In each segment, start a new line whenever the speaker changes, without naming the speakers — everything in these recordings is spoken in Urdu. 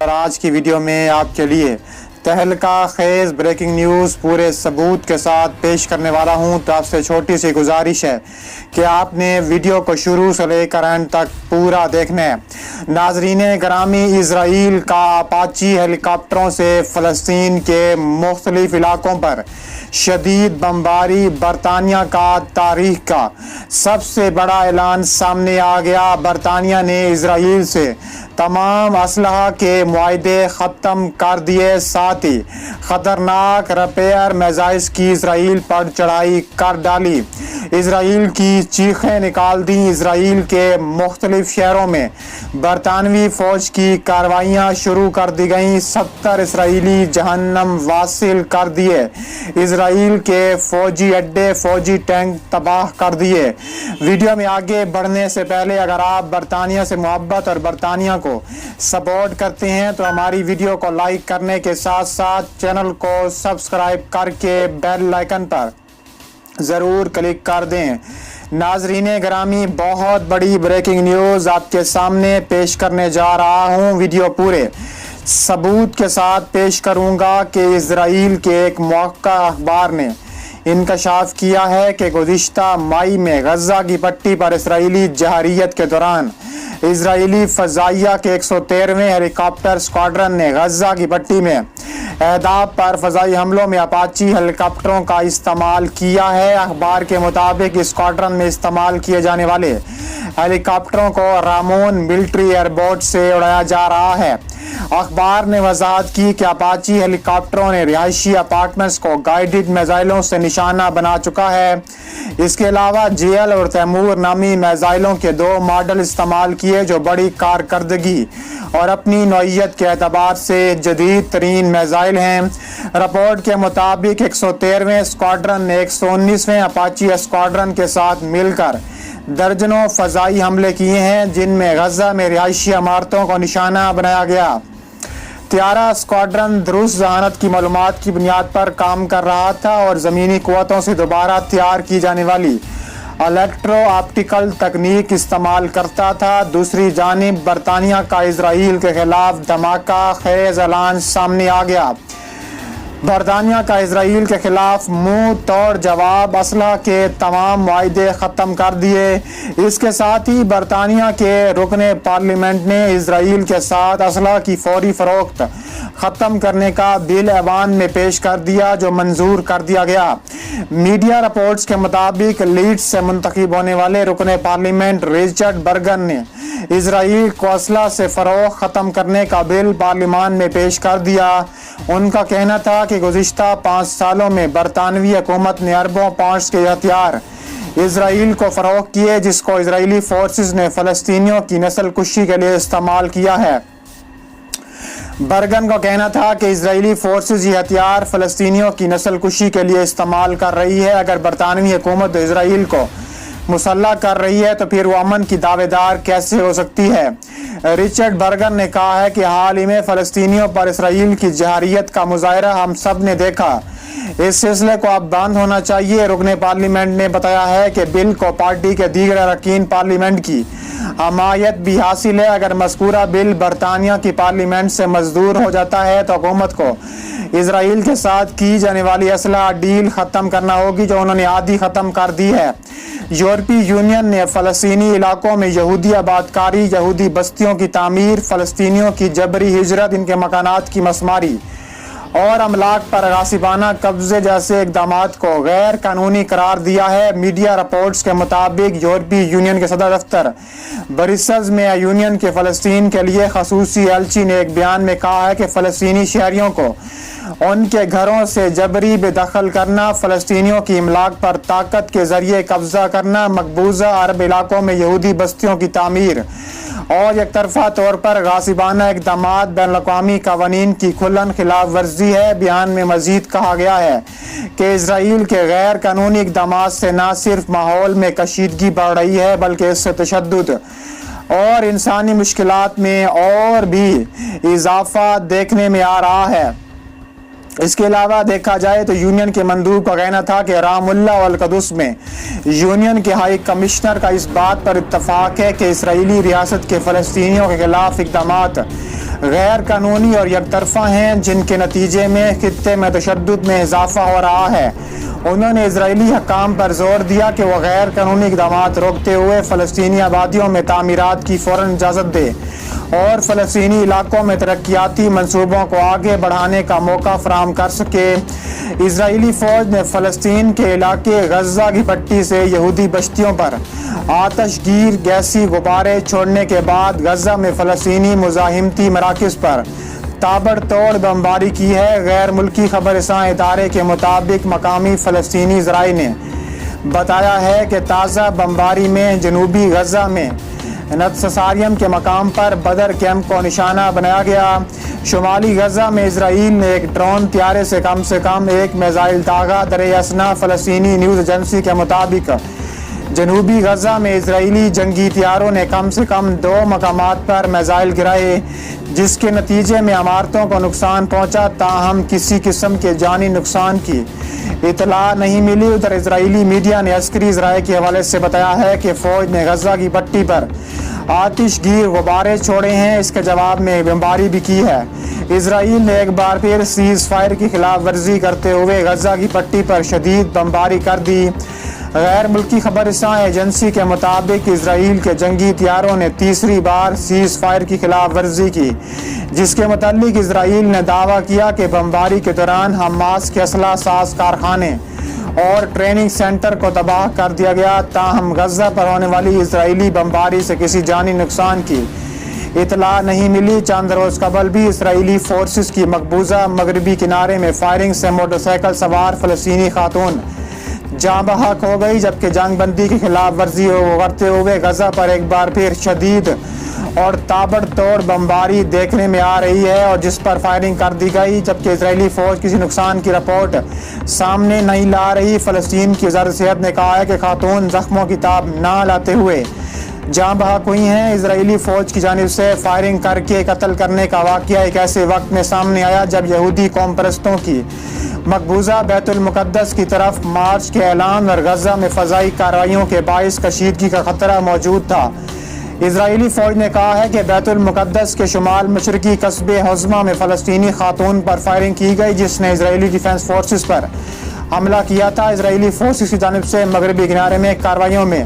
اور آج کی ویڈیو میں آپ کے لیے تہلکہ خیز بریکنگ نیوز پورے ثبوت کے ساتھ پیش کرنے والا ہوں۔ تو آپ سے چھوٹی سی گزارش ہے کہ آپ نے ویڈیو کو شروع سے لے کر اینڈ تک پورا دیکھنا ہے۔ ناظرین گرامی، اسرائیل کا اپاچی ہیلی کاپٹروں سے فلسطین کے مختلف علاقوں پر شدید بمباری، برطانیہ کا تاریخ کا سب سے بڑا اعلان سامنے آ گیا۔ برطانیہ نے اسرائیل سے تمام اسلحہ کے معاہدے ختم کر دیے، ساتھ ہی خطرناک ریپیر میزائلز کی اسرائیل پر چڑھائی کر ڈالی۔ اسرائیل کی چیخیں نکال دیں۔ اسرائیل کے مختلف شہروں میں برطانوی فوج کی کارروائیاں شروع کر دی گئیں۔ 70 اسرائیلی جہنم واصل کر دیے۔ اسرائیل کے فوجی اڈے، فوجی ٹینک تباہ کر دیے۔ ویڈیو میں آگے بڑھنے سے پہلے اگر آپ برطانیہ سے محبت اور برطانیہ کو سپورٹ کرتے ہیں تو ہماری ویڈیو کو لائک کرنے کے ساتھ ساتھ چینل کو سبسکرائب کر کے بیل آئیکن پر ضرور کلک کر دیں۔ ناظرین گرامی، بہت بڑی بریکنگ نیوز آپ کے سامنے پیش کرنے جا رہا ہوں۔ ویڈیو پورے ثبوت کے ساتھ پیش کروں گا کہ اسرائیل کے ایک موقع اخبار نے انکشاف کیا ہے کہ گزشتہ مئی میں غزہ کی پٹی پر اسرائیلی جارحیت کے دوران اسرائیلی فضائیہ کے 113ویں ہیلی کاپٹر اسکواڈرن نے غزہ کی پٹی میں اہداف پر فضائی حملوں میں اپاچی ہیلی کاپٹروں کا استعمال کیا ہے۔ اخبار کے مطابق اسکواڈرن میں استعمال کیے جانے والے ہیلی کاپٹروں کو رامون ملٹری ایئربورٹ سے اڑایا جا رہا ہے۔ اخبار نے وضاحت کی کہ اپاچی ہیلی کاپٹروں نے رہائشی اپارٹمنٹس کو گائیڈڈ میزائلوں سے نشانہ بنا چکا ہے۔ اس کے علاوہ جیل اور تیمور نامی میزائلوں کے 2 ماڈل استعمال کیے جو بڑی کارکردگی اور اپنی نوعیت کے اعتبار سے جدید ترین میزائل ہیں۔ رپورٹ کے مطابق 113ویں اسکواڈرن نے 119ویں اپاچی اسکواڈرن کے ساتھ مل کر درجنوں فضائی حملے کیے ہیں، جن میں غزہ میں رہائشی عمارتوں کو نشانہ بنایا گیا۔ طیارہ اسکواڈرن درست ذہانت کی معلومات کی بنیاد پر کام کر رہا تھا اور زمینی قوتوں سے دوبارہ تیار کی جانے والی الیکٹرو آپٹیکل تکنیک استعمال کرتا تھا۔ دوسری جانب برطانیہ کا اسرائیل کے خلاف دھماکہ خیز اعلان سامنے آ گیا۔ برطانیہ کا اسرائیل کے خلاف منہ توڑ جواب، اسلحہ کے تمام معاہدے ختم کر دیے۔ اس کے ساتھ ہی برطانیہ کے رکن پارلیمنٹ نے اسرائیل کے ساتھ اسلحہ کی فوری فروخت ختم کرنے کا بل ایوان میں پیش کر دیا، جو منظور کر دیا گیا۔ میڈیا رپورٹس کے مطابق لیڈز سے منتخب ہونے والے رکن پارلیمنٹ رچرڈ برگن نے اسرائیل کو اسلحہ سے فروخت ختم کرنے کا بل پارلیمان میں پیش کر دیا۔ ان کا کہنا تھا کہ گزشتہ 5 سالوں میں برطانوی حکومت نے اربوں پاؤنڈز کے ہتھیار اسرائیل کو فروخت کیے، جس کو اسرائیلی فورسز نے فلسطینیوں کی نسل کشی کے لیے استعمال کیا ہے۔ برگن کا کہنا تھا کہ اسرائیلی فورسز یہ ہتھیار فلسطینیوں کی نسل کشی کے لیے استعمال کر رہی ہے۔ اگر برطانوی حکومت اسرائیل کو مسلح کر رہی ہے تو پھر وہ امن کی دعوے دار کیسے ہو سکتی ہے؟ رچرڈ برگن نے کہا ہے کہ حال ہی میں فلسطینیوں پر اسرائیل کی جارحیت کا مظاہرہ ہم سب نے دیکھا۔ اس سلسلے کو اب بند ہونا چاہیے۔ رکن پارلیمنٹ نے بتایا ہے کہ بل کو پارٹی کے دیگر اراکین پارلیمنٹ کی حمایت بھی حاصل ہے۔ اگر مذکورہ بل برطانیہ کی پارلیمنٹ سے منظور ہو جاتا ہے تو حکومت کو اسرائیل کے ساتھ کی جانے والی اسلحہ ڈیل ختم کرنا ہوگی، جو انہوں نے آدھی ختم کر دی ہے۔ یورپی یونین نے فلسطینی علاقوں میں یہودی آباد کاری، یہودی بستیوں کی تعمیر، فلسطینیوں کی جبری ہجرت، ان کے مکانات کی مسماری اور املاک پر غاصبانہ قبضے جیسے اقدامات کو غیر قانونی قرار دیا ہے۔ میڈیا رپورٹس کے مطابق یورپی یونین کے صدر دفتر برسلز میں یونین کے فلسطین کے لیے خصوصی ایلچی نے ایک بیان میں کہا ہے کہ فلسطینی شہریوں کو ان کے گھروں سے جبری بے دخل کرنا، فلسطینیوں کی املاک پر طاقت کے ذریعے قبضہ کرنا، مقبوضہ عرب علاقوں میں یہودی بستیوں کی تعمیر اور یک طرفہ طور پر غاصبانہ اقدامات بین الاقوامی قوانین کی کھلن خلاف ورزی ہے۔ بیان میں مزید کہا گیا ہے کہ اسرائیل کے غیر قانونی اقدامات سے نہ صرف ماحول میں کشیدگی بڑھ رہی ہے بلکہ اس سے تشدد اور انسانی مشکلات میں اور بھی اضافہ دیکھنے میں آ رہا ہے۔ اس کے علاوہ دیکھا جائے تو یونین کے مندوب کا کہنا تھا کہ رام اللہ القدس میں یونین کے ہائی کمشنر کا اس بات پر اتفاق ہے کہ اسرائیلی ریاست کے فلسطینیوں کے خلاف اقدامات غیر قانونی اور یک طرفہ ہیں، جن کے نتیجے میں خطے میں تشدد میں اضافہ ہو رہا ہے۔ انہوں نے اسرائیلی حکام پر زور دیا کہ وہ غیر قانونی اقدامات روکتے ہوئے فلسطینی آبادیوں میں تعمیرات کی فوراً اجازت دے اور فلسطینی علاقوں میں ترقیاتی منصوبوں کو آگے بڑھانے کا موقع فراہم کر سکے۔ اسرائیلی فوج نے فلسطین کے علاقے غزہ کی پٹی سے یہودی بستیوں پر آتش گیر گیسی غبارے چھوڑنے کے بعد غزہ میں فلسطینی مزاحمتی مراکز پر تابڑ توڑ بمباری کی ہے۔ غیر ملکی خبر رساں ادارے کے مطابق مقامی فلسطینی ذرائع نے بتایا ہے کہ تازہ بمباری میں جنوبی غزہ میں نتساریم کے مقام پر بدر کیمپ کو نشانہ بنایا گیا۔ شمالی غزہ میں اسرائیل نے ایک ڈرون طیارے سے کم ایک میزائل داغا۔ درِ اثنا فلسطینی نیوز ایجنسی کے مطابق جنوبی غزہ میں اسرائیلی جنگی طیاروں نے کم سے کم 2 مقامات پر میزائل گرائے، جس کے نتیجے میں عمارتوں کو نقصان پہنچا، تاہم کسی قسم کے جانی نقصان کی اطلاع نہیں ملی۔ ادھر اسرائیلی میڈیا نے عسکری ذرائع کے حوالے سے بتایا ہے کہ فوج نے غزہ کی پٹی پر آتش گیر غبارے چھوڑے ہیں، اس کے جواب میں بمباری بھی کی ہے۔ اسرائیل نے ایک بار پھر سیز فائر کی خلاف ورزی کرتے ہوئے غزہ کی پٹی پر شدید بمباری کر دی۔ غیر ملکی خبر رساں ایجنسی کے مطابق اسرائیل کے جنگی طیاروں نے تیسری بار سیز فائر کی خلاف ورزی کی، جس کے متعلق اسرائیل نے دعویٰ کیا کہ بمباری کے دوران حماس کے اسلحہ ساز کارخانے اور ٹریننگ سینٹر کو تباہ کر دیا گیا، تاہم غزہ پر ہونے والی اسرائیلی بمباری سے کسی جانی نقصان کی اطلاع نہیں ملی۔ چند روز قبل بھی اسرائیلی فورسز کی مقبوضہ مغربی کنارے میں فائرنگ سے موٹر سائیکل سوار فلسطینی خاتون جاں بحق ہو گئی، جبکہ جنگ بندی کی خلاف ورزی کرتے ہوئے غزہ پر ایک بار پھر شدید اور تابڑ توڑ بمباری دیکھنے میں آ رہی ہے اور جس پر فائرنگ کر دی گئی، جبکہ اسرائیلی فوج کسی نقصان کی رپورٹ سامنے نہیں لا رہی۔ فلسطین کی وزارت صحت نے کہا ہے کہ خاتون زخموں کی تاب نہ لاتے ہوئے جاں بحق ہوئی ہیں۔ اسرائیلی فوج کی جانب سے فائرنگ کر کے قتل کرنے کا واقعہ ایک ایسے وقت میں سامنے آیا جب یہودی قوم پرستوں کی مقبوضہ بیت المقدس کی طرف مارچ کے اعلان اور غزہ میں فضائی کارروائیوں کے باعث کشیدگی کا خطرہ موجود تھا۔ اسرائیلی فوج نے کہا ہے کہ بیت المقدس کے شمال مشرقی قصبے حزمہ میں فلسطینی خاتون پر فائرنگ کی گئی، جس نے اسرائیلی ڈیفنس فورسز پر حملہ کیا تھا۔ اسرائیلی فورسز کی جانب سے مغربی کنارے میں کارروائیوں میں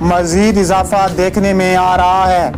مزید اضافہ دیکھنے میں آ رہا ہے۔